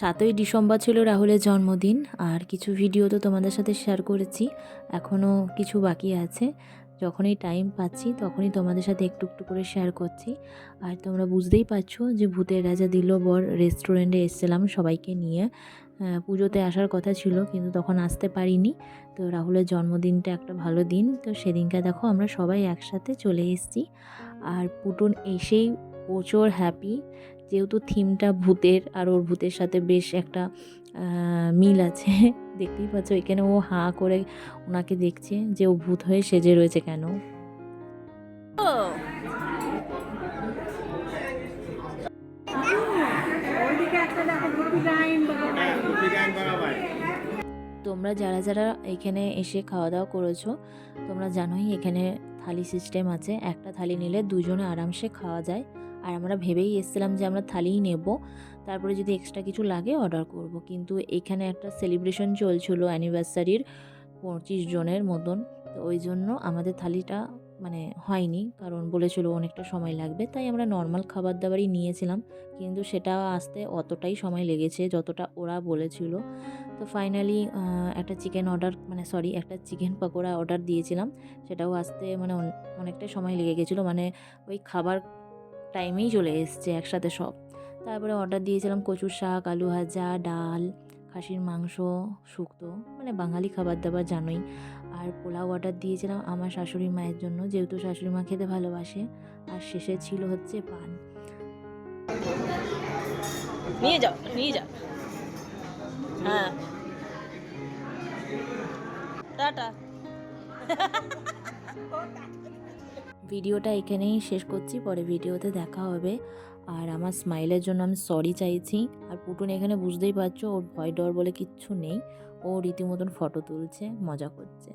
7ই December ছিল রাহুলের জন্মদিন। আর কিছু ভিডিও তো তোমাদের সাথে শেয়ার করেছি, এখনও কিছু বাকি আছে। যখনই টাইম পাচ্ছি তখনই তোমাদের সাথে একটু একটু করে শেয়ার করছি। আর তোমরা বুঝতেই পারছো যে ভূতের রাজা দিল বর রেস্টুরেন্টে এসেছিলাম সবাইকে নিয়ে। পুজোতে আসার কথা ছিল কিন্তু তখন আসতে পারিনি। তো রাহুলের জন্মদিনটা একটা ভালো দিন, তো সেদিনকে দেখো আমরা সবাই একসাথে চলে এসেছি। আর পুটুন এসেই প্রচুর হ্যাপি, যেহেতু থিমটা ভূতের আর ওর ভূতের সাথে বেশ একটা মিল আছে। দেখতেই পাচ্ছ এখানে ও হাঁ করে ওনাকে দেখছে যে ও ভূত হয়ে সেজে রয়েছে কেন। তোমরা যারা যারা এখানে এসে খাওয়া দাওয়া করেছো তোমরা জানোই এখানে থালি সিস্টেম আছে, একটা থালি নিলে দুজনে আরামসে খাওয়া যায়। আর আমরা ভেবেই এসেছিলাম যে আমরা থালিই নেব, তারপরে যদি এক্সট্রা কিছু লাগে অর্ডার করব। কিন্তু এখানে একটা সেলিব্রেশন চলছিল অ্যানিভার্সারির 25 জনের মতন, তো ওই জন্য আমাদের থালিটা মানে হয়নি, কারণ বলেছিল অনেকটা সময় লাগবে, তাই আমরা নর্মাল খাবার দাবারই নিয়েছিলাম। কিন্তু সেটা আসতে অতটাই সময় লেগেছে যতটা ওরা বলেছিল। তো ফাইনালি একটা একটা চিকেন পকোড়া অর্ডার দিয়েছিলাম, সেটাও আসতে মানে অনেকটাই সময় লেগে গেছিলো, মানে ওই খাবার টাইমেই চলে এসছে একসাথে সব। তারপরে অর্ডার দিয়েছিলাম কচুর শাক, আলু ভাজা, ডাল, খাসির মাংস, শুক্তো, মানে বাঙালি খাবার দাবার জানোই। আর পোলাও অর্ডার দিয়েছিলাম আমার শাশুড়ি মায়ের জন্য, যেহেতু শাশুড়ি মা খেতে ভালোবাসে। আর শেষে ছিল হচ্ছে পান। নিয়ে যাও নিয়ে যাও। হ্যাঁ, টাটা। ভিডিওটা এখানেই শেষ করছি, পরে ভিডিওতে দেখা হবে। আর আমার স্মাইলের জন্য আমি সরি চাইছি। আর পুটুন এখানে বুঝতেই পারছো ওর ভয় ডর বলে কিচ্ছু নেই, ও রীতিমতন ফটো তুলছে, মজা করছে।